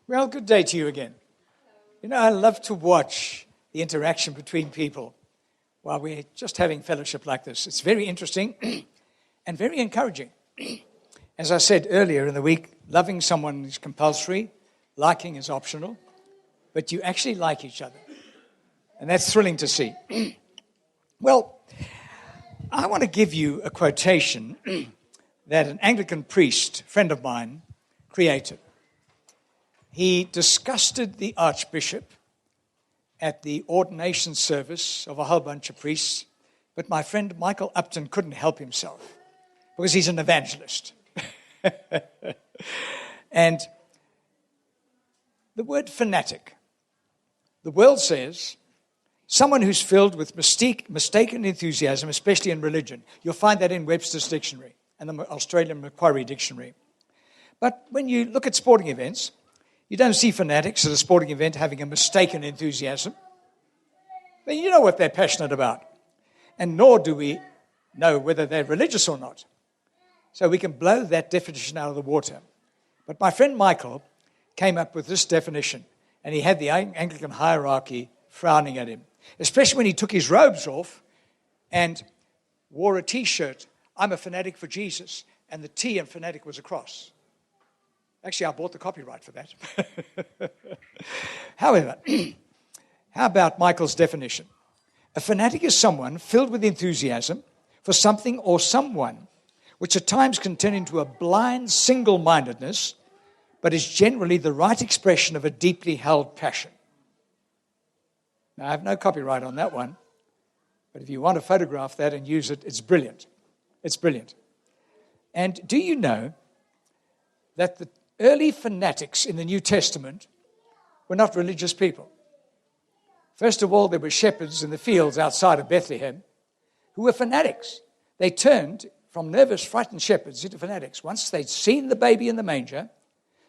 Well, good day to you again. You know, I love to watch the interaction between people while we're just having fellowship like this. It's very interesting and very encouraging. As I said earlier in the week, loving someone is compulsory, liking is optional, but you actually like each other. And that's thrilling to see. Well, I want to give you a quotation that an Anglican priest, friend of mine, created. He disgusted the Archbishop at the ordination service of a whole bunch of priests, but my friend Michael Upton couldn't help himself because he's an evangelist. And the word fanatic, the world says, someone who's filled with mistaken enthusiasm, especially in religion. You'll find that in Webster's dictionary and the Australian Macquarie dictionary. But when you look at sporting events, you don't see fanatics at a sporting event having a mistaken enthusiasm. But you know what they're passionate about. And nor do we know whether they're religious or not. So we can blow that definition out of the water. But my friend Michael came up with this definition, and he had the Anglican hierarchy frowning at him, especially when he took his robes off and wore a T-shirt, "I'm a fanatic for Jesus," and the T in fanatic was a cross. Actually, I bought the copyright for that. However, how about Michael's definition? A fanatic is someone filled with enthusiasm for something or someone, which at times can turn into a blind single-mindedness, but is generally the right expression of a deeply held passion. Now, I have no copyright on that one, but if you want to photograph that and use it, it's brilliant. It's brilliant. And do you know that the early fanatics in the New Testament were not religious people? First of all, there were shepherds in the fields outside of Bethlehem who were fanatics. They turned from nervous, frightened shepherds into fanatics. Once they'd seen the baby in the manger,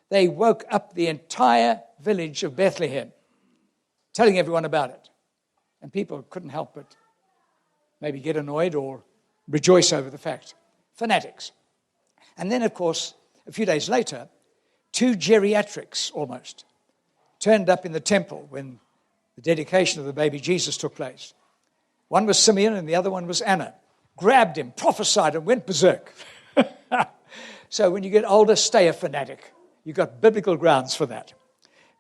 they woke up the entire village of Bethlehem, telling everyone about it. And people couldn't help but maybe get annoyed or rejoice over the fact. Fanatics. And then, of course, a few days later, two geriatrics almost turned up in the temple when the dedication of the baby Jesus took place. One was Simeon and the other one was Anna. Grabbed him, prophesied, and went berserk. So when you get older, stay a fanatic. You've got biblical grounds for that.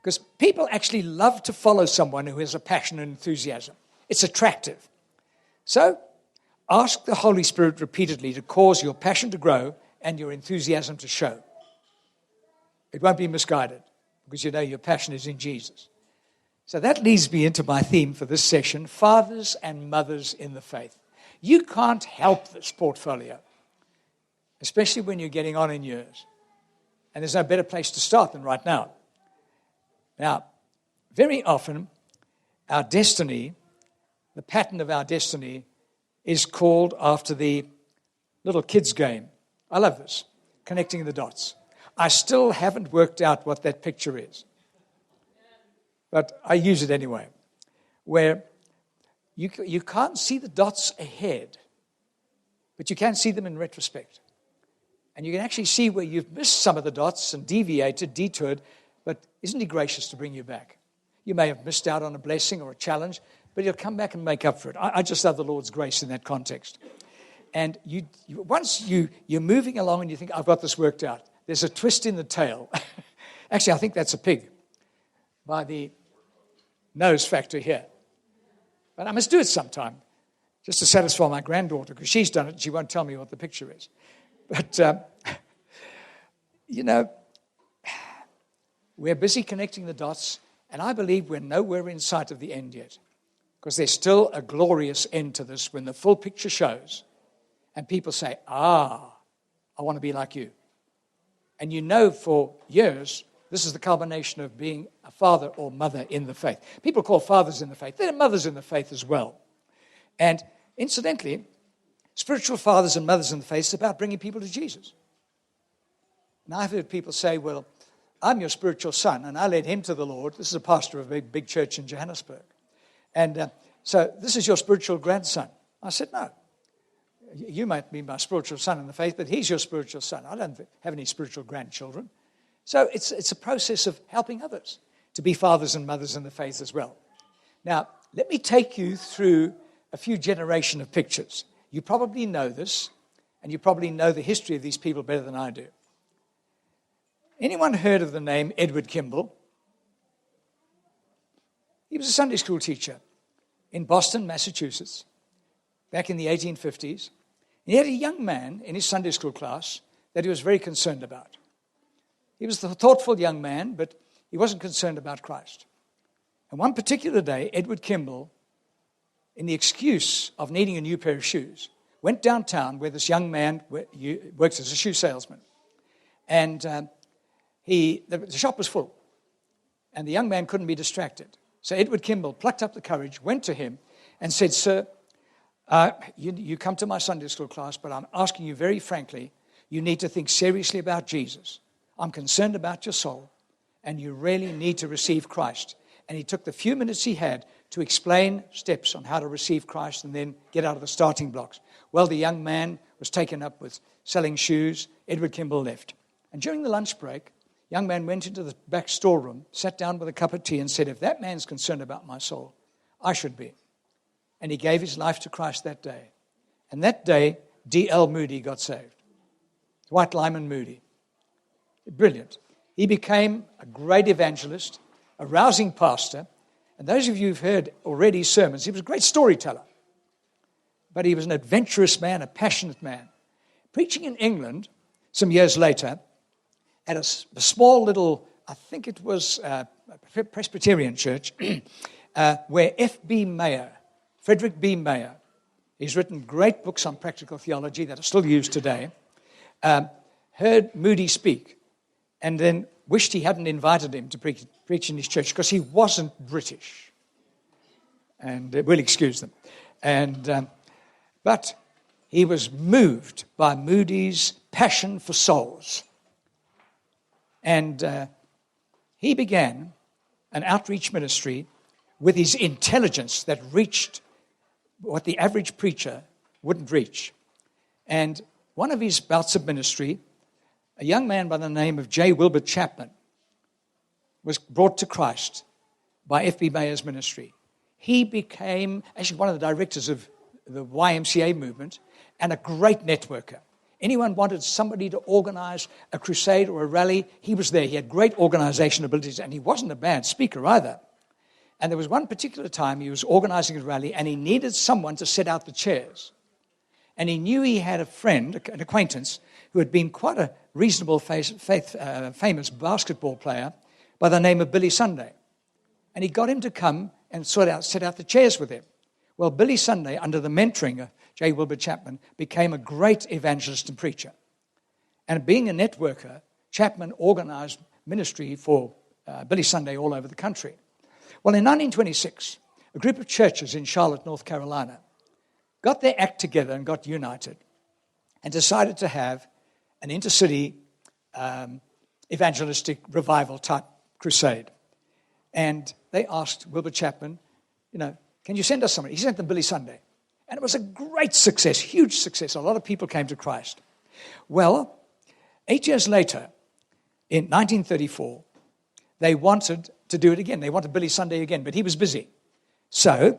Because people actually love to follow someone who has a passion and enthusiasm. It's attractive. So ask the Holy Spirit repeatedly to cause your passion to grow and your enthusiasm to show. It won't be misguided because you know your passion is in Jesus. So that leads me into my theme for this session, fathers and mothers in the faith. You can't help this portfolio, especially when you're getting on in years. And there's no better place to start than right now. Now, very often, our destiny, the pattern of our destiny, is called after the little kids' game. I love this, connecting the dots. I still haven't worked out what that picture is, but I use it anyway, where you can't see the dots ahead, but you can see them in retrospect. And you can actually see where you've missed some of the dots and deviated, detoured, but isn't he gracious to bring you back? You may have missed out on a blessing or a challenge, but he'll come back and make up for it. I just love the Lord's grace in that context. And once you're moving along and you think, I've got this worked out, there's a twist in the tail. Actually, I think that's a pig by the nose factor here. But I must do it sometime just to satisfy my granddaughter because she's done it and she won't tell me what the picture is. But, we're busy connecting the dots, and I believe we're nowhere in sight of the end yet because there's still a glorious end to this when the full picture shows and people say, I want to be like you. And you know for years, this is the culmination of being a father or mother in the faith. People call fathers in the faith. They're mothers in the faith as well. And incidentally, spiritual fathers and mothers in the faith is about bringing people to Jesus. And I've heard people say, well, I'm your spiritual son, and I led him to the Lord. This is a pastor of a big church in Johannesburg. And so this is your spiritual grandson. I said, no. You might be my spiritual son in the faith, but he's your spiritual son. I don't have any spiritual grandchildren. So it's a process of helping others to be fathers and mothers in the faith as well. Now, let me take you through a few generation of pictures. You probably know this, and you probably know the history of these people better than I do. Anyone heard of the name Edward Kimball? He was a Sunday school teacher in Boston, Massachusetts, back in the 1850s. He had a young man in his Sunday school class that he was very concerned about. He was the thoughtful young man, but he wasn't concerned about Christ. And one particular day, Edward Kimball, in the excuse of needing a new pair of shoes, went downtown where this young man works as a shoe salesman. And the shop was full, and the young man couldn't be distracted. So Edward Kimball plucked up the courage, went to him, and said, "Sir, you come to my Sunday school class, but I'm asking you very frankly, you need to think seriously about Jesus. I'm concerned about your soul, and you really need to receive Christ." And he took the few minutes he had to explain steps on how to receive Christ and then get out of the starting blocks. Well, the young man was taken up with selling shoes. Edward Kimball left. And during the lunch break, the young man went into the back storeroom, sat down with a cup of tea and said, "If that man's concerned about my soul, I should be." And he gave his life to Christ that day. And that day, D.L. Moody got saved. Dwight Lyman Moody. Brilliant. He became a great evangelist, a rousing pastor. And those of you who've heard already sermons, he was a great storyteller. But he was an adventurous man, a passionate man. Preaching in England some years later at a small little, I think it was a Presbyterian church, where F.B. Mayer, Frederick B. Mayer, he's written great books on practical theology that are still used today, heard Moody speak and then wished he hadn't invited him to preach in his church because he wasn't British. And we'll excuse them. But he was moved by Moody's passion for souls. And he began an outreach ministry with his intelligence that reached what the average preacher wouldn't reach. And one of his bouts of ministry, a young man by the name of J. Wilbur Chapman, was brought to Christ by F.B. Mayer's ministry. He became actually one of the directors of the YMCA movement and a great networker. Anyone wanted somebody to organize a crusade or a rally, he was there. He had great organization abilities, and he wasn't a bad speaker either. And there was one particular time he was organizing a rally, and he needed someone to set out the chairs. And he knew he had a friend, an acquaintance, who had been quite a reasonable, famous basketball player by the name of Billy Sunday. And he got him to come and set out the chairs with him. Well, Billy Sunday, under the mentoring of J. Wilbur Chapman, became a great evangelist and preacher. And being a networker, Chapman organized ministry for Billy Sunday all over the country. Well, in 1926, a group of churches in Charlotte, North Carolina, got their act together and got united and decided to have an intercity evangelistic revival type crusade. And they asked Wilbur Chapman, can you send us somebody? He sent them Billy Sunday. And it was a great success, huge success. A lot of people came to Christ. Well, 8 years later, in 1934, they wanted to do it again. They wanted Billy Sunday again, but he was busy. So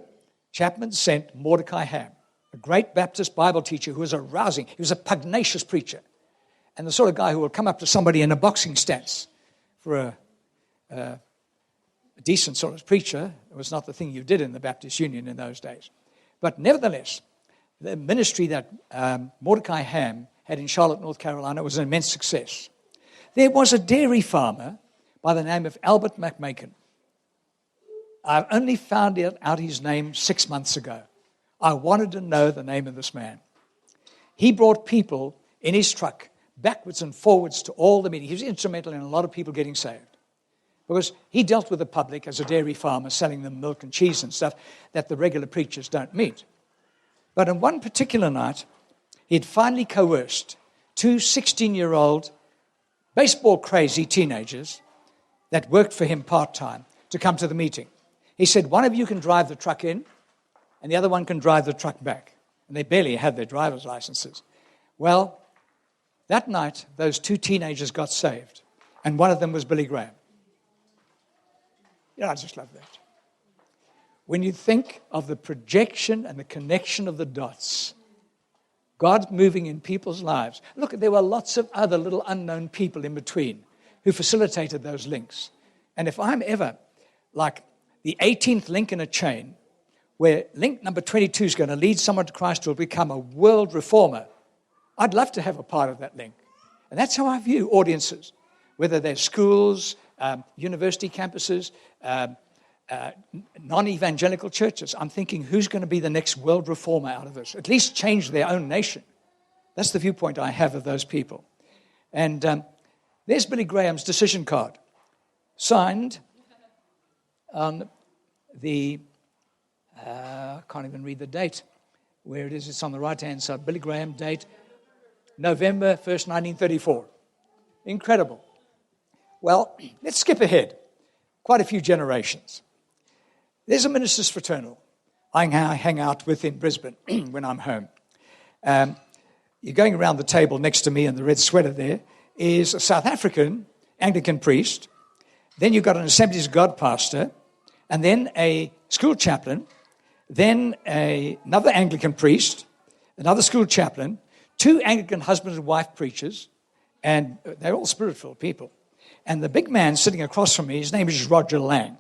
Chapman sent Mordecai Ham, a great Baptist Bible teacher who was he was a pugnacious preacher, and the sort of guy who would come up to somebody in a boxing stance for a decent sort of preacher. It was not the thing you did in the Baptist Union in those days. But nevertheless, the ministry that Mordecai Ham had in Charlotte, North Carolina was an immense success. There was a dairy farmer by the name of Albert McMakin. I only found out his name 6 months ago. I wanted to know the name of this man. He brought people in his truck backwards and forwards to all the meetings. He was instrumental in a lot of people getting saved, because he dealt with the public as a dairy farmer, selling them milk and cheese and stuff that the regular preachers don't meet. But on one particular night, he had finally coerced two 16-year-old baseball-crazy teenagers that worked for him part-time to come to the meeting. He said, one of you can drive the truck in, and the other one can drive the truck back. And they barely had their driver's licenses. Well, that night, those two teenagers got saved. And one of them was Billy Graham. I just love that. When you think of the projection and the connection of the dots, God moving in people's lives. Look, there were lots of other little unknown people in between who facilitated those links. And if I'm ever like the 18th link in a chain, where link number 22 is going to lead someone to Christ who will become a world reformer, I'd love to have a part of that link. And that's how I view audiences, whether they're schools, university campuses, non-evangelical churches. I'm thinking, who's going to be the next world reformer out of this? At least change their own nation. That's the viewpoint I have of those people. And there's Billy Graham's decision card, signed on the, I can't even read the date, where it is. It's on the right-hand side. Billy Graham, date, November 1st, 1934. Incredible. Well, let's skip ahead. Quite a few generations. There's a minister's fraternal I hang out with in Brisbane when I'm home. You're going around the table next to me in the red sweater there is a South African Anglican priest. Then you've got an Assemblies of God pastor, and then a school chaplain, then another Anglican priest, another school chaplain, two Anglican husband and wife preachers, and they're all spirit-filled people. And the big man sitting across from me, his name is Roger Lang.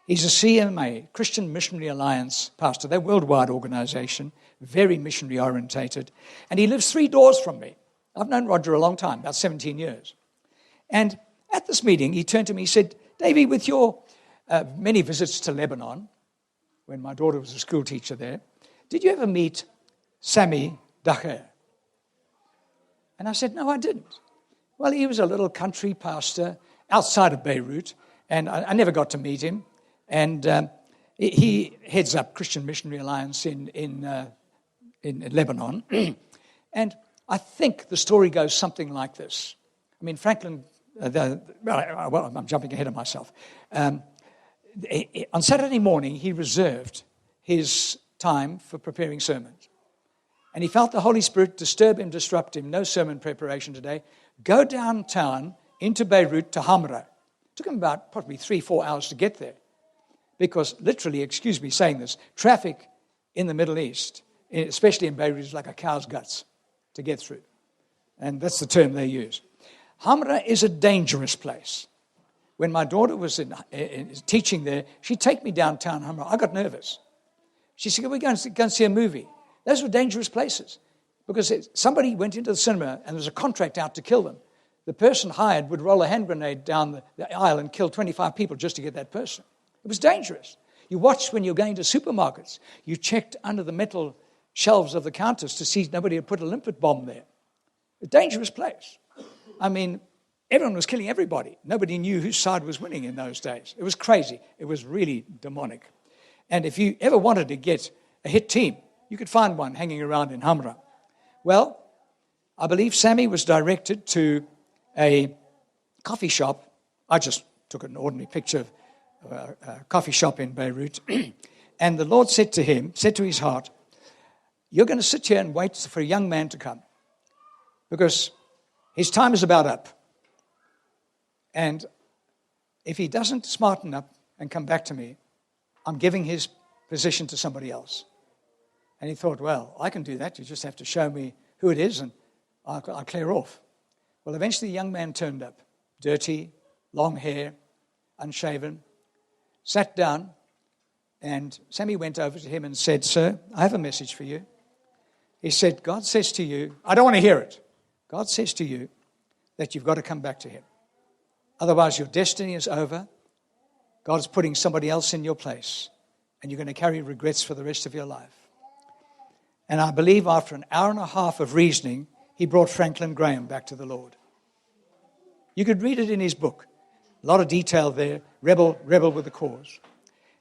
He's a CMA, Christian Missionary Alliance pastor. They're a worldwide organization, very missionary orientated. And he lives 3 doors from me. I've known Roger a long time, about 17 years. And at this meeting, he turned to me, he said, Davey, with your many visits to Lebanon, when my daughter was a school teacher there, did you ever meet Sami Dacher? And I said, no, I didn't. Well, he was a little country pastor outside of Beirut, and I never got to meet him. And he heads up Christian Missionary Alliance in Lebanon. And I think the story goes something like this. I mean, Franklin, I'm jumping ahead of myself. On Saturday morning, he reserved his time for preparing sermons. And he felt the Holy Spirit disturb him, disrupt him. No sermon preparation today. Go downtown into Beirut to Hamra. It took him about probably 3-4 hours to get there. Because literally, excuse me saying this, traffic in the Middle East, especially in Beirut, is like a cow's guts to get through. And that's the term they use. Hamra is a dangerous place. When my daughter was teaching there, she'd take me downtown Hamra. I got nervous. She said, we're going to go and see a movie. Those were dangerous places because somebody went into the cinema and there was a contract out to kill them. The person hired would roll a hand grenade down the aisle and kill 25 people just to get that person. It was dangerous. You watched when you're going to supermarkets. You checked under the metal shelves of the counters to see nobody had put a limpet bomb there. A dangerous place. I mean, everyone was killing everybody. Nobody knew whose side was winning in those days. It was crazy. It was really demonic. And if you ever wanted to get a hit team, you could find one hanging around in Hamra. Well, I believe Sammy was directed to a coffee shop. I just took an ordinary picture of a coffee shop in Beirut. And the Lord said to his heart, you're going to sit here and wait for a young man to come because his time is about up. And if he doesn't smarten up and come back to me, I'm giving his position to somebody else. And he thought, well, I can do that. You just have to show me who it is and I'll clear off. Well, eventually the young man turned up, dirty, long hair, unshaven, sat down, and Sammy went over to him and said, sir, I have a message for you. He said, God says to you, I don't want to hear it. God says to you that you've got to come back to him. Otherwise your destiny is over. God's putting somebody else in your place, and you're going to carry regrets for the rest of your life. And I believe after an hour and a half of reasoning, he brought Franklin Graham back to the Lord. You could read it in his book. A lot of detail there. Rebel with a cause.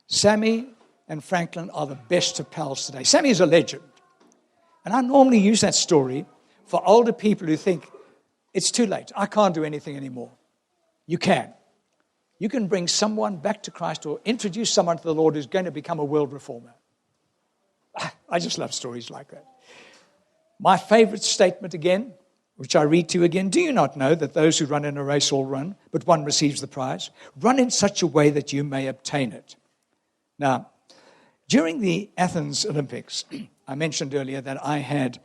Sammy and Franklin are the best of pals today. Sammy is a legend. And I normally use that story for older people who think, it's too late. I can't do anything anymore. You can. You can bring someone back to Christ or introduce someone to the Lord who's going to become a world reformer. I just love stories like that. My favorite statement again which I read to you again. Do you not know that those who run in a race all run, but one receives the prize? Run in such a way that you may obtain it. Now, during the Athens Olympics, I mentioned earlier that I had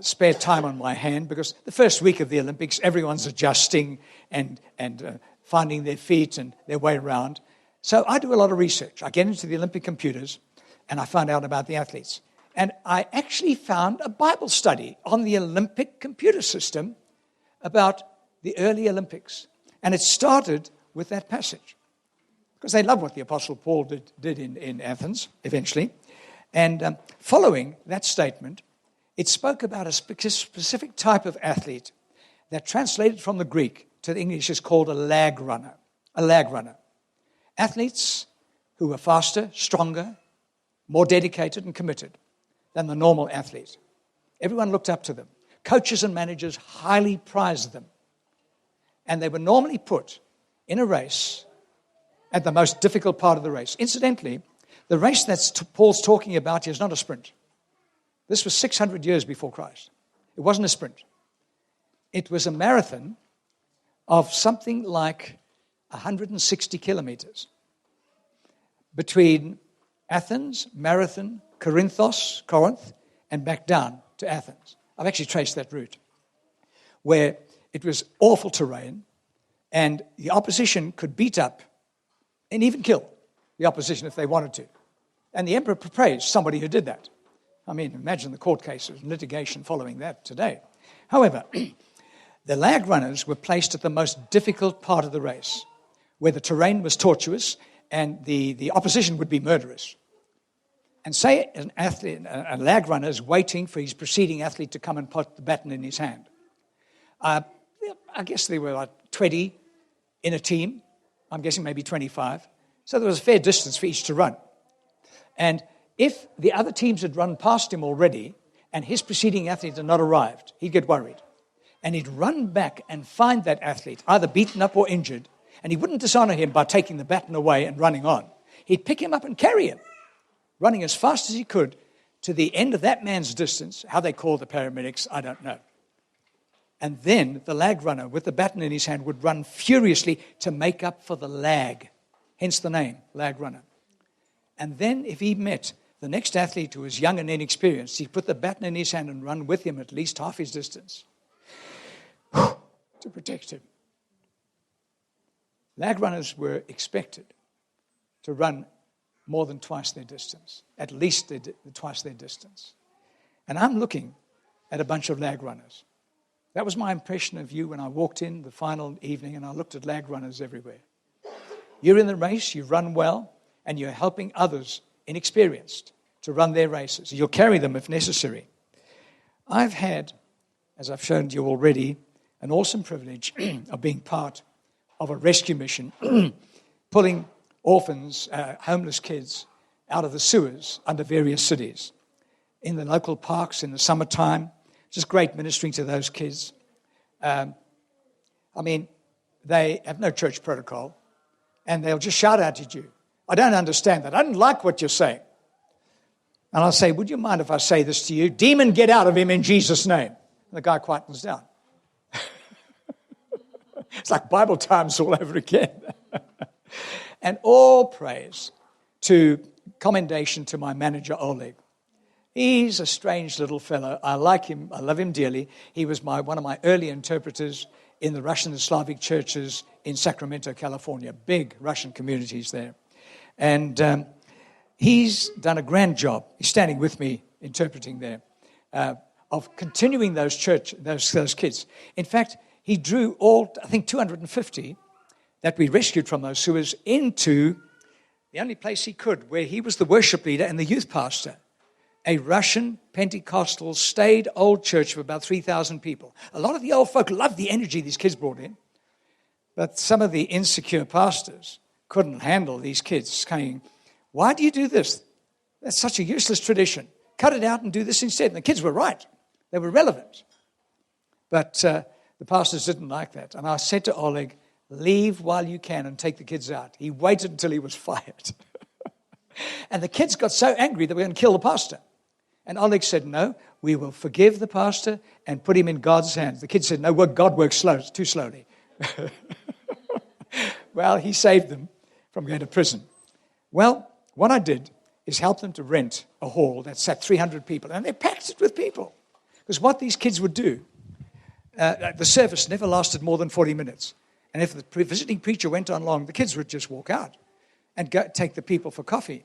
spare time on my hand because the first week of the Olympics, everyone's adjusting and finding their feet and their way around. So I do a lot of research. I get into the Olympic computers and I find out about the athletes. And I actually found a Bible study on the Olympic computer system about the early Olympics. And it started with that passage. Because they love what the Apostle Paul did in Athens, eventually. And following that statement, it spoke about a specific type of athlete that translated from the Greek to the English is called a lag runner. A lag runner. Athletes who were faster, stronger, more dedicated and committed than the normal athlete. Everyone looked up to them. Coaches and managers highly prized them. And they were normally put in a race at the most difficult part of the race. Incidentally, the race that Paul's talking about here is not a sprint. This was 600 years before Christ. It wasn't a sprint. It was a marathon of something like 160 kilometers between Athens, Marathon, Corinth, and back down to Athens. I've actually traced that route, where it was awful terrain, and the opposition could beat up and even kill the opposition if they wanted to. And the emperor praised somebody who did that. I mean, imagine the court cases and litigation following that today. However, the lag runners were placed at the most difficult part of the race, where the terrain was tortuous and the opposition would be murderous. And say an athlete, a lag runner is waiting for his preceding athlete to come and put the baton in his hand. I guess there were like 20 in a team. I'm guessing maybe 25. So there was a fair distance for each to run. And if the other teams had run past him already and his preceding athlete had not arrived, he'd get worried. And he'd run back and find that athlete, either beaten up or injured, and he wouldn't dishonor him by taking the baton away and running on. He'd pick him up and carry him, running as fast as he could to the end of that man's distance. How they call the paramedics, I don't know. And then the lag runner with the baton in his hand would run furiously to make up for the lag, hence the name, lag runner. And then if he met the next athlete who was young and inexperienced, he'd put the baton in his hand and run with him at least half his distance to protect him. Lag runners were expected to run more than twice their distance, at least twice their distance. And I'm looking at a bunch of lag runners. That was my impression of you when I walked in the final evening and I looked at lag runners everywhere. You're in the race, you run well, and you're helping others inexperienced to run their races. You'll carry them if necessary. I've had, as I've shown you already, an awesome privilege of being part of a rescue mission, pulling orphans, homeless kids out of the sewers under various cities. In the local parks in the summertime, just great ministering to those kids. They have no church protocol, and they'll just shout out at you. I don't understand that. I don't like what you're saying. And I'll say, would you mind if I say this to you? Demon, get out of him in Jesus' name. And the guy quietens down. It's like Bible times all over again. And all praise to commendation to my manager, Oleg. He's a strange little fellow. I like him. I love him dearly. He was one of my early interpreters in the Russian and Slavic churches in Sacramento, California. Big Russian communities there. And he's done a grand job. He's standing with me interpreting there, of continuing those kids. In fact, he drew all, I think, 250 that we rescued from those sewers into the only place he could, where he was the worship leader and the youth pastor, a Russian Pentecostal staid old church of about 3,000 people. A lot of the old folk loved the energy these kids brought in, but some of the insecure pastors couldn't handle these kids saying, why do you do this? That's such a useless tradition. Cut it out and do this instead. And the kids were right. They were relevant. But the pastors didn't like that. And I said to Oleg, leave while you can and take the kids out. He waited until he was fired. And the kids got so angry that we were going to kill the pastor. And Oleg said, no, We will forgive the pastor and put him in God's hands. The kids said, no, God works too slowly. Well, he saved them from going to prison. Well, what I did is help them to rent a hall that sat 300 people. And they packed it with people. Because what these kids would do, the service never lasted more than 40 minutes. And if the visiting preacher went on long, the kids would just walk out and take the people for coffee.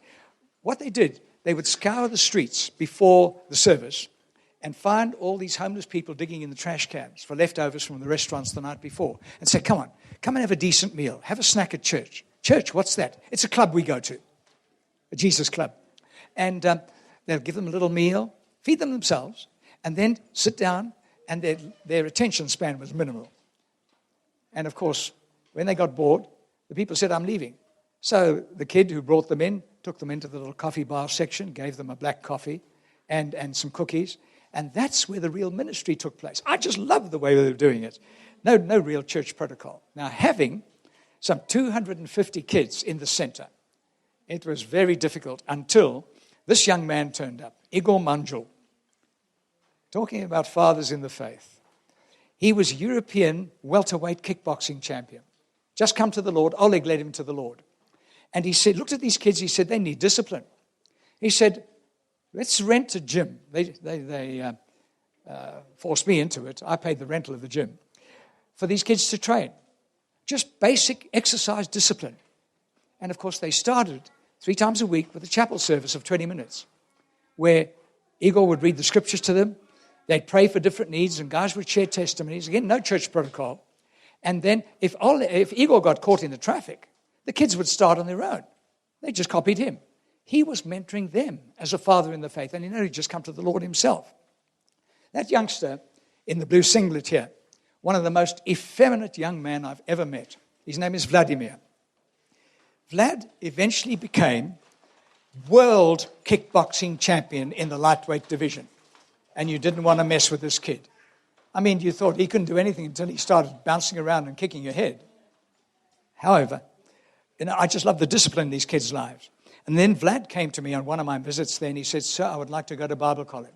What they did, they would scour the streets before the service and find all these homeless people digging in the trash cans for leftovers from the restaurants the night before and say, come on, come and have a decent meal. Have a snack at church. Church, what's that? It's a club we go to, a Jesus club. And they'll give them a little meal, feed them themselves, and then sit down, and their attention span was minimal. And, of course, when they got bored, the people said, I'm leaving. So the kid who brought them in took them into the little coffee bar section, gave them a black coffee and some cookies, and that's where the real ministry took place. I just love the way they were doing it. No real church protocol. Now, having some 250 kids in the center, it was very difficult until this young man turned up, Igor Manjul. Talking about fathers in the faith. He was European welterweight kickboxing champion. Just come to the Lord. Oleg led him to the Lord. And he said, looked at these kids. He said, they need discipline. He said, let's rent a gym. They forced me into it. I paid the rental of the gym for these kids to train. Just basic exercise discipline. And, of course, they started 3 times a week with a chapel service of 20 minutes where Igor would read the scriptures to them. They'd pray for different needs, and guys would share testimonies. Again, no church protocol. And then if Igor got caught in the traffic, the kids would start on their own. They just copied him. He was mentoring them as a father in the faith, and he'd just come to the Lord himself. That youngster in the blue singlet here, one of the most effeminate young men I've ever met. His name is Vladimir. Vlad eventually became world kickboxing champion in the lightweight division. And you didn't want to mess with this kid. I mean, you thought he couldn't do anything until he started bouncing around and kicking your head. However, I just love the discipline in these kids' lives. And then Vlad came to me on one of my visits there, and he said, sir, I would like to go to Bible college.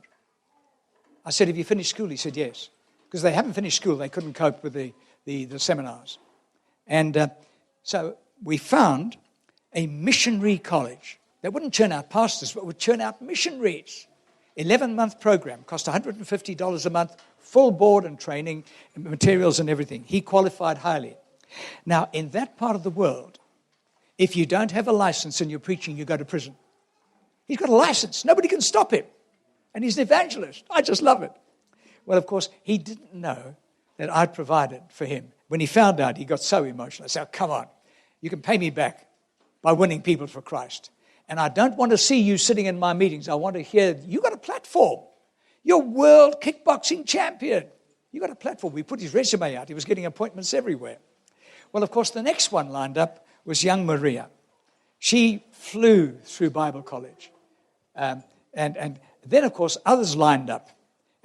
I said, have you finished school? He said, yes. Because they haven't finished school. They couldn't cope with the seminars. And so we found a missionary college that wouldn't churn out pastors, but would churn out missionaries. 11-month program, cost $150 a month, full board and training, materials and everything. He qualified highly. Now, in that part of the world, if you don't have a license and you're preaching, you go to prison. He's got a license. Nobody can stop him. And he's an evangelist. I just love it. Well, of course, he didn't know that I'd provided for him. When he found out, he got so emotional. I said, oh, come on. You can pay me back by winning people for Christ. And I don't want to see you sitting in my meetings. I want to hear, you got a platform. You're world kickboxing champion. You got a platform. We put his resume out. He was getting appointments everywhere. Well, of course, the next one lined up was young Maria. She flew through Bible college. And then, of course, others lined up.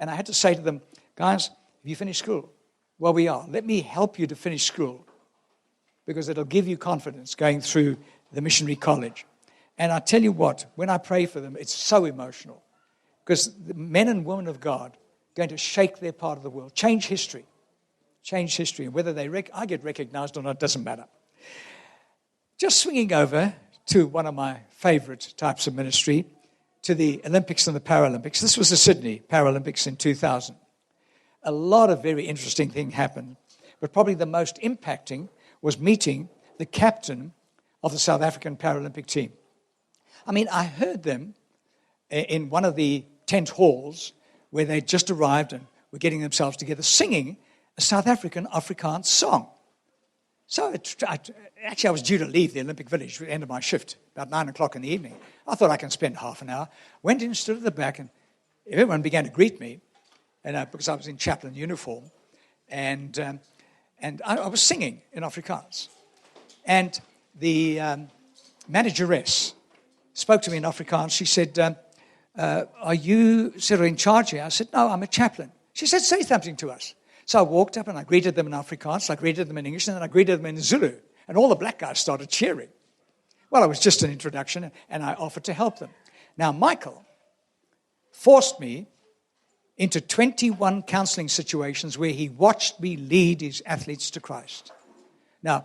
And I had to say to them, guys, have you finished school? Well, we are. Let me help you to finish school because it'll give you confidence going through the missionary college. And I tell you what, when I pray for them, it's so emotional because the men and women of God are going to shake their part of the world, change history. And whether I get recognized or not doesn't matter. Just swinging over to one of my favorite types of ministry, to the Olympics and the Paralympics. This was the Sydney Paralympics in 2000. A lot of very interesting things happened, but probably the most impacting was meeting the captain of the South African Paralympic team. I mean, I heard them in one of the tent halls where they'd just arrived and were getting themselves together singing a South African Afrikaans song. So I was due to leave the Olympic Village at the end of my shift, about 9 o'clock in the evening. I thought I can spend half an hour. Went in, stood at the back, and everyone began to greet me because I was in chaplain uniform. And I was singing in Afrikaans. And the manageress spoke to me in Afrikaans. She said, are you sort of in charge here? I said, no, I'm a chaplain. She said, say something to us. So I walked up and I greeted them in Afrikaans, I greeted them in English, and then I greeted them in Zulu. And all the black guys started cheering. Well, it was just an introduction, and I offered to help them. Now, Michael forced me into 21 counseling situations where he watched me lead his athletes to Christ. Now,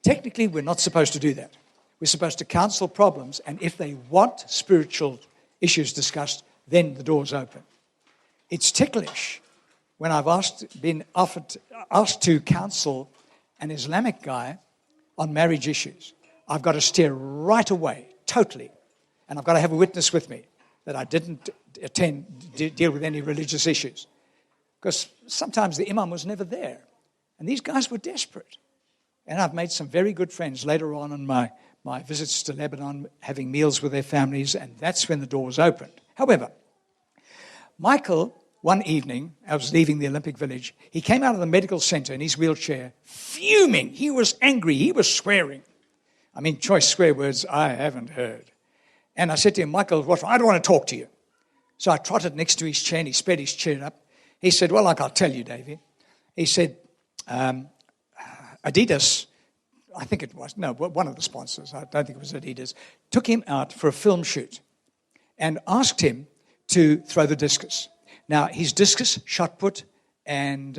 technically, we're not supposed to do that. We're supposed to counsel problems, and if they want spiritual issues discussed, then the door's open. It's ticklish when I've been asked to counsel an Islamic guy on marriage issues. I've got to steer right away, totally, and I've got to have a witness with me that I didn't deal with any religious issues. Because sometimes the imam was never there. And these guys were desperate. And I've made some very good friends later on in my visits to Lebanon, having meals with their families, and that's when the door was opened. However, Michael, one evening, I was leaving the Olympic Village, he came out of the medical center in his wheelchair, fuming. He was angry. He was swearing. I mean, choice swear words I haven't heard. And I said to him, Michael, what's wrong? I don't want to talk to you. So I trotted next to his chair, and he sped his chair up. He said, well, I'll tell you, Davey. He said, Adidas, I think it was, no, one of the sponsors, I don't think it was Adidas, took him out for a film shoot and asked him to throw the discus. Now, his discus, shot put, and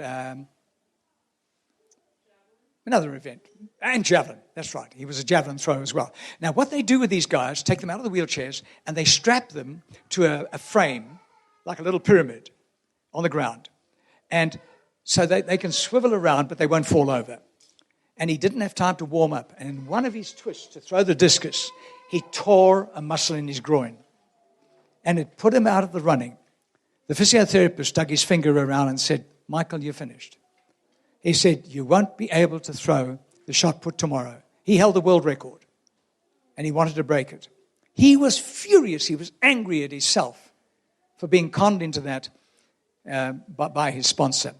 another event, and javelin, that's right. He was a javelin thrower as well. Now, what they do with these guys, take them out of the wheelchairs, and they strap them to a frame, like a little pyramid, on the ground. And so they can swivel around, but they won't fall over. And he didn't have time to warm up. And in one of his twists to throw the discus, he tore a muscle in his groin. And it put him out of the running. The physiotherapist dug his finger around and said, Michael, you're finished. He said, you won't be able to throw the shot put tomorrow. He held the world record, and he wanted to break it. He was furious. He was angry at himself for being conned into that by his sponsor.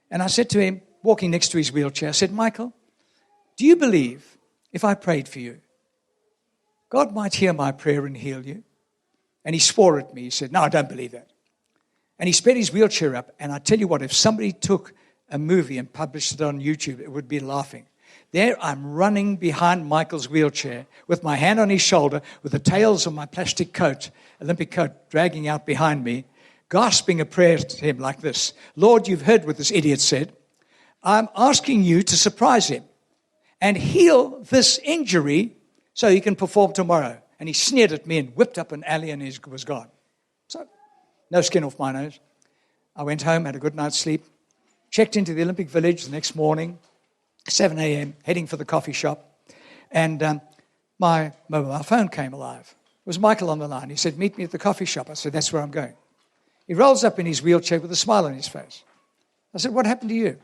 And I said to him, walking next to his wheelchair, I said, Michael, do you believe if I prayed for you, God might hear my prayer and heal you? And he swore at me. He said, no, I don't believe that. And he sped his wheelchair up, and I tell you what, if somebody took a movie and published it on YouTube, it would be laughing. There I'm running behind Michael's wheelchair with my hand on his shoulder, with the tails of my plastic coat, Olympic coat, dragging out behind me, gasping a prayer to him like this. Lord, you've heard what this idiot said. I'm asking you to surprise him and heal this injury so he can perform tomorrow. And he sneered at me and whipped up an alley, and he was gone. So, no skin off my nose. I went home, had a good night's sleep, checked into the Olympic Village the next morning, 7 a.m., heading for the coffee shop. And my mobile phone came alive. It was Michael on the line. He said, meet me at the coffee shop. I said, that's where I'm going. He rolls up in his wheelchair with a smile on his face. I said, what happened to you?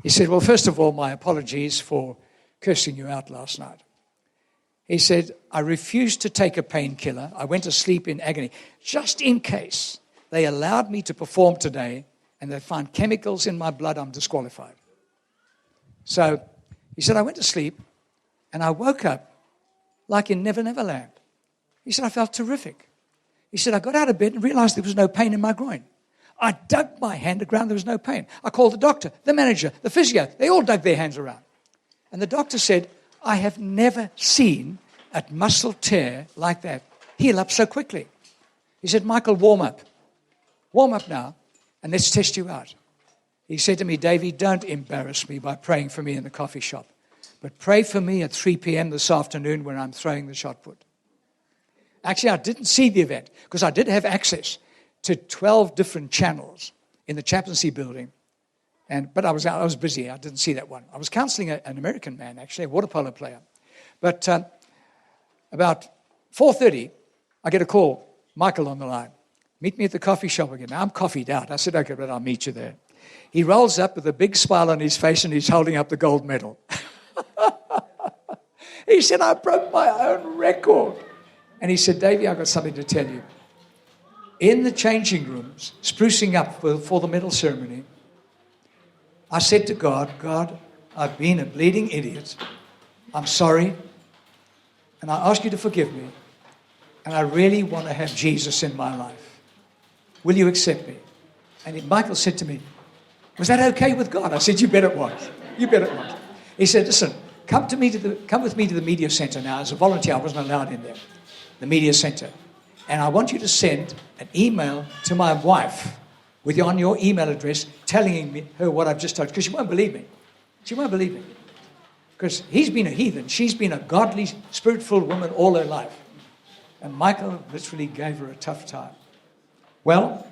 He said, well, first of all, my apologies for cursing you out last night. He said, I refused to take a painkiller. I went to sleep in agony, just in case they allowed me to perform today and they find chemicals in my blood, I'm disqualified. So he said, I went to sleep and I woke up like in Never Never Land. He said, I felt terrific. He said, I got out of bed and realized there was no pain in my groin. I dug my hand around, there was no pain. I called the doctor, the manager, the physio. They all dug their hands around. And the doctor said, I have never seen a muscle tear like that heal up so quickly. He said, Michael, warm up. Warm up now, and let's test you out. He said to me, Davey, don't embarrass me by praying for me in the coffee shop, but pray for me at 3 p.m. this afternoon when I'm throwing the shot put. Actually, I didn't see the event because I did have access to 12 different channels in the chaplaincy building. But I was busy. I didn't see that one. I was counseling an American man, actually, a water polo player. But about 4:30, I get a call, Michael on the line. Meet me at the coffee shop again. Now, I'm coffeeed out. I said, okay, but I'll meet you there. He rolls up with a big smile on his face, and he's holding up the gold medal. He said, I broke my own record. And he said, Davey, I've got something to tell you. In the changing rooms, sprucing up for the medal ceremony, I said to God, God, I've been a bleeding idiot. I'm sorry. And I ask you to forgive me. And I really want to have Jesus in my life. Will you accept me? And Michael said to me, was that okay with God? I said, you bet it was. You bet it was. He said, listen, come with me to the media center now. As a volunteer, I wasn't allowed in there. The media center. And I want you to send an email to my wife on your email address telling her what I've just told you, because she won't believe me. She won't believe me. Because he's been a heathen. She's been a godly, spirit-filled woman all her life. And Michael literally gave her a tough time. Well,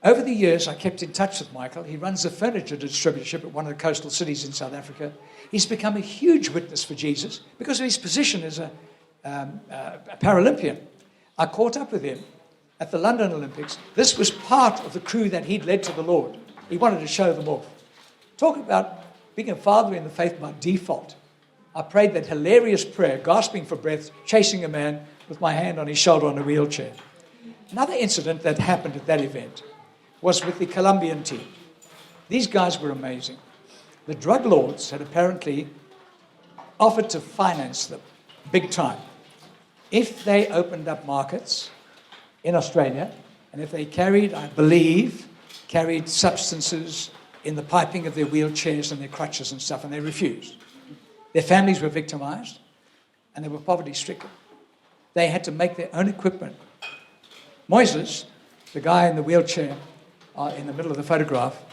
over the years, I kept in touch with Michael. He runs a furniture distributorship at one of the coastal cities in South Africa. He's become a huge witness for Jesus because of his position as a Paralympian. I caught up with him at the London Olympics. This was part of the crew that he'd led to the Lord. He wanted to show them off. Talk about being a father in the faith by default. I prayed that hilarious prayer, gasping for breath, chasing a man with my hand on his shoulder on a wheelchair. Another incident that happened at that event was with the Colombian team. These guys were amazing. The drug lords had apparently offered to finance them big time if they opened up markets in Australia and if they carried substances in the piping of their wheelchairs and their crutches and stuff, and they refused. Their families were victimized and they were poverty-stricken. They had to make their own equipment. Moises, the guy in the wheelchair in the middle of the photograph,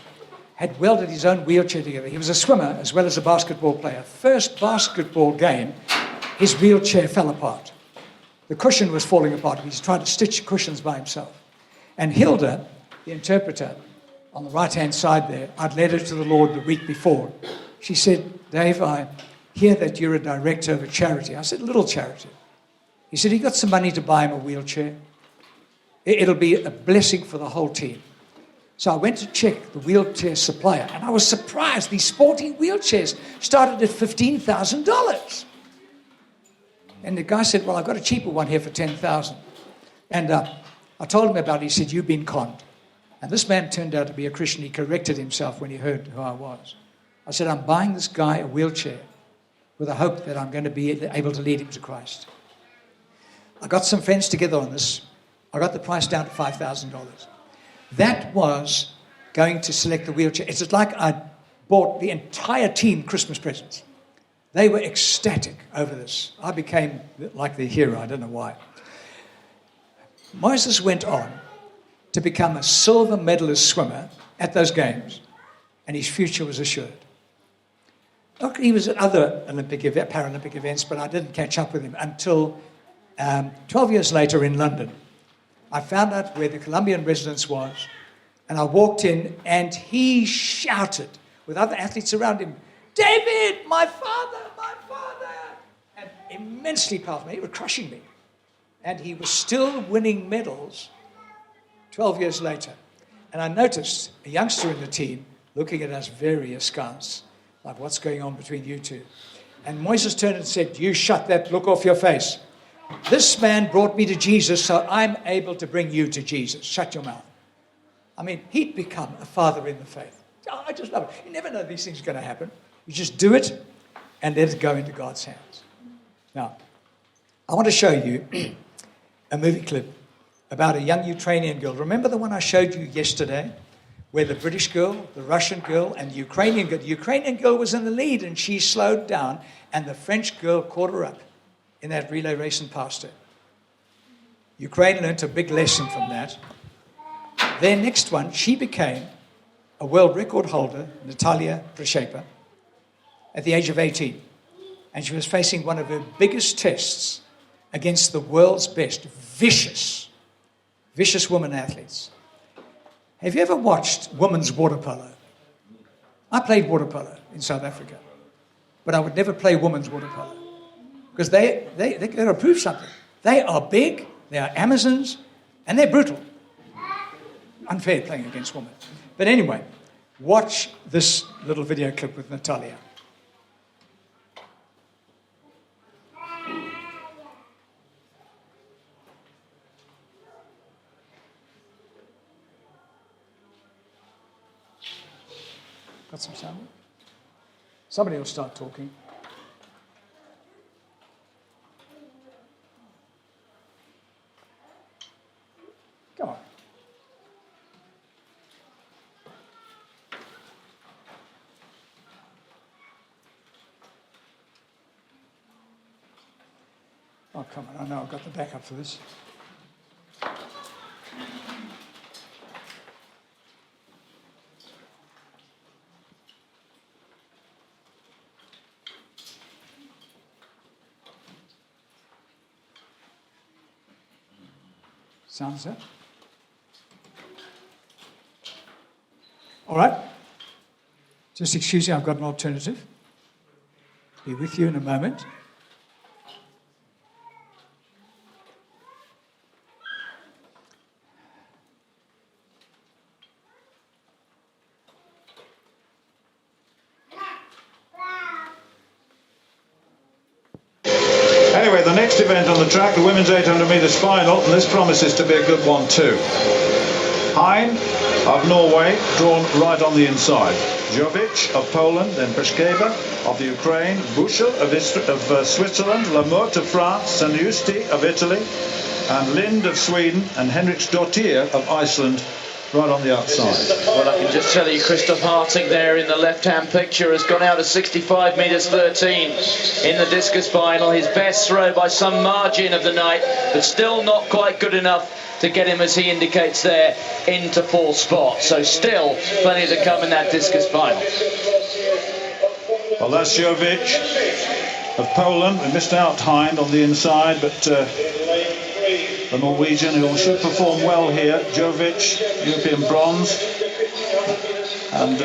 had welded his own wheelchair together. He was a swimmer as well as a basketball player. First basketball game, his wheelchair fell apart. The cushion was falling apart. He was trying to stitch cushions by himself. And Hilda, the interpreter, on the right-hand side there, I'd led her to the Lord the week before. She said, Dave, I hear that you're a director of a charity. I said, little charity. He said, he got some money to buy him a wheelchair. It'll be a blessing for the whole team. So I went to check the wheelchair supplier, and I was surprised. These sporting wheelchairs started at $15,000. And the guy said, well, I've got a cheaper one here for $10,000. And I told him about it. He said, you've been conned. And this man turned out to be a Christian. He corrected himself when he heard who I was. I said, I'm buying this guy a wheelchair with the hope that I'm going to be able to lead him to Christ. I got some friends together on this. I got the price down to $5,000. That was going to select the wheelchair. It's like I bought the entire team Christmas presents. They were ecstatic over this. I became like the hero. I don't know why. Moses went on to become a silver medalist swimmer at those games, and his future was assured. Look, he was at other Paralympic events, but I didn't catch up with him until 12 years later in London. I found out where the Colombian residence was, and I walked in, and he shouted with other athletes around him, David, my father, and immensely powerful. He was crushing me. And he was still winning medals 12 years later. And I noticed a youngster in the team looking at us very askance, like, what's going on between you two? And Moses turned and said, you shut that look off your face. This man brought me to Jesus, so I'm able to bring you to Jesus. Shut your mouth. I mean, he'd become a father in the faith. Oh, I just love it. You never know these things are going to happen. You just do it and let it go into God's hands. Now, I want to show you a movie clip about a young Ukrainian girl. Remember the one I showed you yesterday, where the British girl, the Russian girl, and the Ukrainian girl. The Ukrainian girl was in the lead, and she slowed down, and the French girl caught her up in that relay race and passed her. Ukraine learned a big lesson from that. Their next one, she became a world record holder, Natalia Prashepa, at the age of 18. And she was facing one of her biggest tests against the world's best, vicious women athletes. Have you ever watched women's water polo? I played water polo in South Africa, but I would never play women's water polo because they got to prove something. They are big, they are Amazons, and they're brutal. Unfair playing against women. But anyway, watch this little video clip with Natalia. Got some sound? Somebody will start talking. Come on. Oh, come on. I know I've got the backup for this. Sounds good. All right. Just excuse me, I've got an alternative. Be with you in a moment. Anyway, the next event on the track, the women's 800 metres final, and this promises to be a good one too. Hind of Norway, drawn right on the inside. Jovic of Poland, then Peszkeva of the Ukraine, Bushel of Switzerland, Lamotte of France, Sanjusti of Italy, and Lind of Sweden, and Henriksdottir of Iceland, right on the outside. Well, I can just tell you, Christoph Harting there in the left-hand picture has gone out at 65 metres 13 in the discus final. His best throw by some margin of the night, but still not quite good enough to get him, as he indicates there, into fourth spot. So still plenty to come in that discus final. Well, that's Jovic of Poland. We missed out Hind on the inside, but the Norwegian, who should perform well here, Jovic, European bronze, and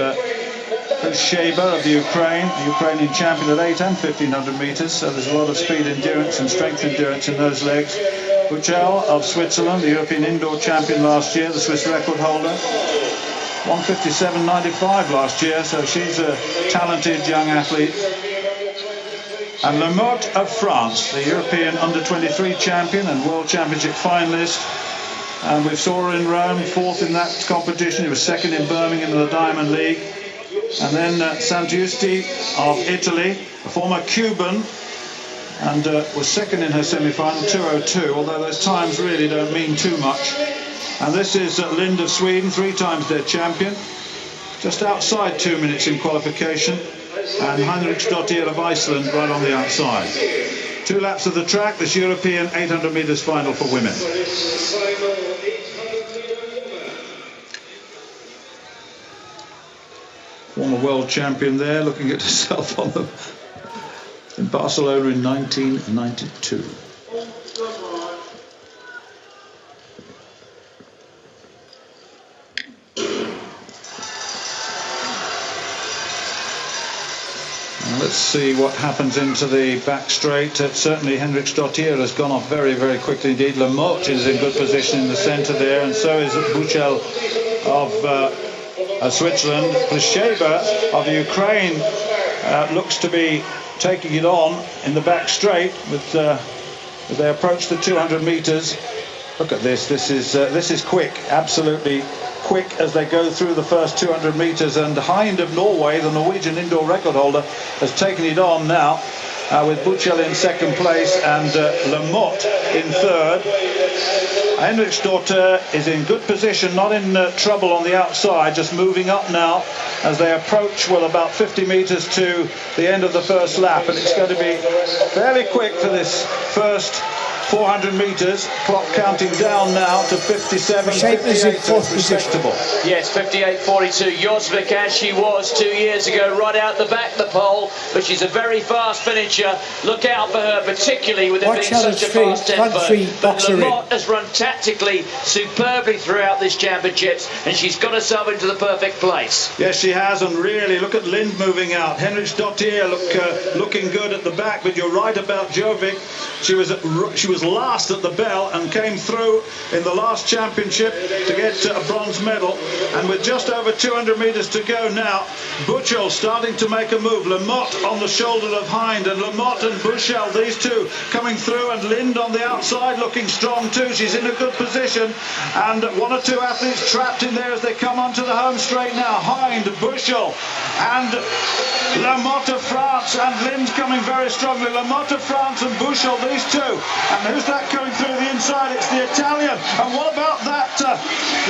Peszkeva of the Ukrainian champion at 8 and 1500 metres, so there's a lot of speed endurance and strength endurance in those legs. Buchel of Switzerland, the European indoor champion last year, the Swiss record holder, 157.95 last year, so she's a talented young athlete. And Lamotte of France, the European under-23 champion and World Championship finalist. And we saw her in Rome, fourth in that competition. He was second in Birmingham in the Diamond League. And then Sanjusti of Italy, a former Cuban, and was second in her semi-final, 2:02, although those times really don't mean too much. And this is Lind of Sweden, 3 times their champion, just outside 2 minutes in qualification. And Henriksdottir of Iceland right on the outside. 2 laps of the track, this European 800 metres final for women. Former world champion there, looking at herself on the in Barcelona in 1992. Let's see what happens into the back straight. Certainly Henriksdottir has gone off very, very quickly indeed. Lamotte is in good position in the centre there, and so is Buchel of Switzerland. Peszkeva of the Ukraine looks to be taking it on in the back straight with as they approach the 200 metres. Look at this. This is quick, absolutely quick as they go through the first 200 metres. And Hind of Norway, the Norwegian indoor record holder, has taken it on now with Buchel in second place and Lamotte in third. Henriksdottir is in good position, not in trouble on the outside, just moving up now as they approach, well, about 50 metres to the end of the first lap, and it's going to be fairly quick for this first 400 metres, clock counting down now to 57, 58, so it's respectable. Yes, 58.42. Josvik, as she was 2 years ago, right out the back of the pole, but she's a very fast finisher. Look out for her, particularly with it being such a fast tempo. But Lamotte has run tactically superbly throughout this championships, and she's got herself into the perfect place. Yes, she has, and really, look at Lind moving out. Henriksdottir looking good at the back, but you're right about Jovic. She was last at the bell and came through in the last championship to get a bronze medal. And with just over 200 metres to go now, Buchel starting to make a move. Lamotte on the shoulder of Hind, and Lamotte and Buchel, these two coming through, and Lind on the outside looking strong too. She's in a good position, and 1 or 2 athletes trapped in there as they come onto the home straight now. Hind, Buchel and Lamotte of France, and Lind coming very strongly. Lamotte of France and Buchel, these two. And who's that coming through the inside? It's the Italian. And what about that?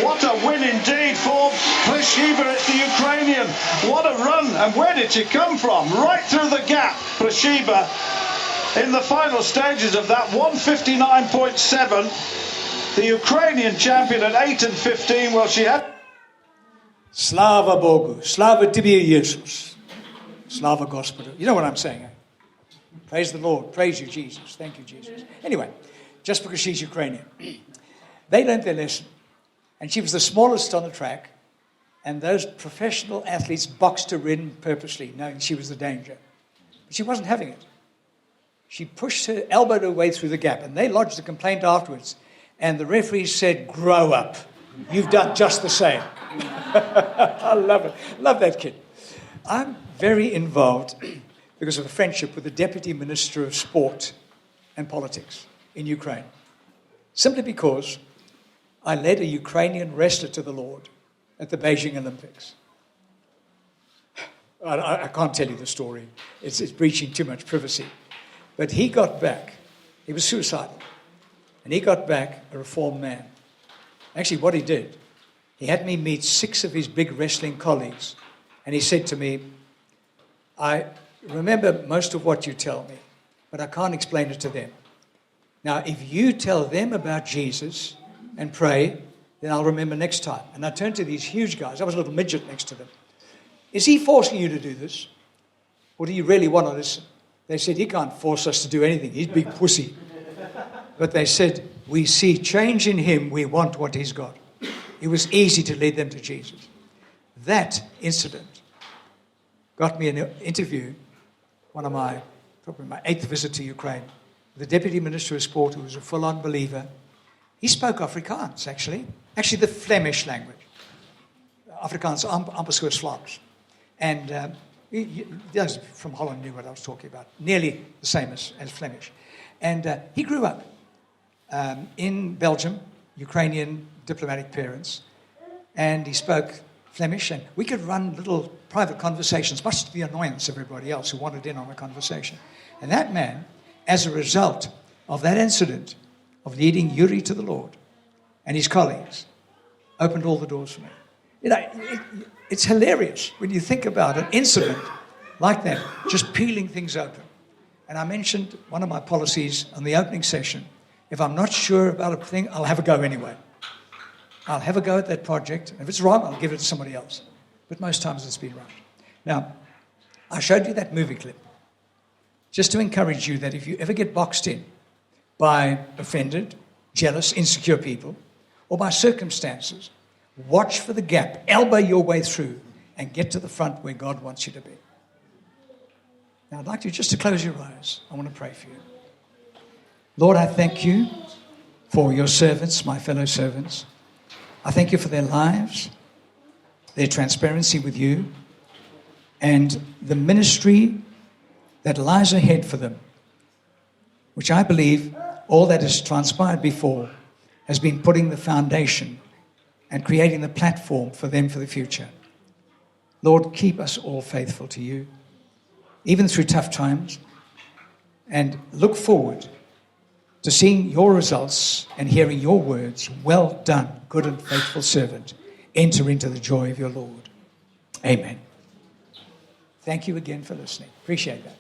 What a win indeed for Peszkeva. It's the Ukrainian. What a run. And where did she come from? Right through the gap. Peszkeva in the final stages of that 159.7. The Ukrainian champion at 8 and 15. Well, she had... Slava Bogu. Slava Tibia Jesus. Slava Gospodu. You know what I'm saying, eh? Praise the Lord. Praise you, Jesus. Thank you, Jesus. Anyway, just because she's Ukrainian. They learned their lesson. And she was the smallest on the track. And those professional athletes boxed her in purposely, knowing she was the danger. But she wasn't having it. She pushed her, elbowed her way through the gap. And they lodged a complaint afterwards. And the referee said, grow up. You've done just the same. I love it. Love that kid. I'm very involved because of a friendship with the Deputy Minister of Sport and Politics in Ukraine. Simply because I led a Ukrainian wrestler to the Lord at the Beijing Olympics. I can't tell you the story. It's breaching too much privacy. But he got back. He was suicidal. And he got back a reformed man. Actually, what he did, he had me meet 6 of his big wrestling colleagues. And he said to me, I remember most of what you tell me, but I can't explain it to them. Now, if you tell them about Jesus and pray, then I'll remember next time. And I turned to these huge guys. I was a little midget next to them. Is he forcing you to do this? Or do you really want to listen? They said, he can't force us to do anything. He's a big pussy. But they said, we see change in him. We want what he's got. It was easy to lead them to Jesus. That incident got me an interview, probably my 8th visit to Ukraine, the Deputy Minister of Sport, who was a full-on believer. He spoke Afrikaans, actually the Flemish language. Afrikaans, amper soos Vlaams. And those from Holland knew what I was talking about. Nearly the same as Flemish. And he grew up in Belgium, Ukrainian diplomatic parents, and he spoke Flemish, and we could run little private conversations, much to the annoyance of everybody else who wanted in on the conversation. And that man, as a result of that incident of leading Yuri to the Lord and his colleagues, opened all the doors for me. You know, it's hilarious when you think about an incident like that, just peeling things open. And I mentioned one of my policies on the opening session. If I'm not sure about a thing, I'll have a go anyway. I'll have a go at that project. And if it's wrong, I'll give it to somebody else. But most times it's been right. Now, I showed you that movie clip just to encourage you that if you ever get boxed in by offended, jealous, insecure people, or by circumstances, watch for the gap, elbow your way through, and get to the front where God wants you to be. Now, I'd like you just to close your eyes. I want to pray for you. Lord, I thank you for your servants, my fellow servants. I thank you for their lives, their transparency with you, and the ministry that lies ahead for them, which I believe all that has transpired before has been putting the foundation and creating the platform for them for the future. Lord, keep us all faithful to you, even through tough times, and look forward to seeing your results and hearing your words. Well done, good and faithful servant. Enter into the joy of your Lord. Amen. Thank you again for listening. Appreciate that.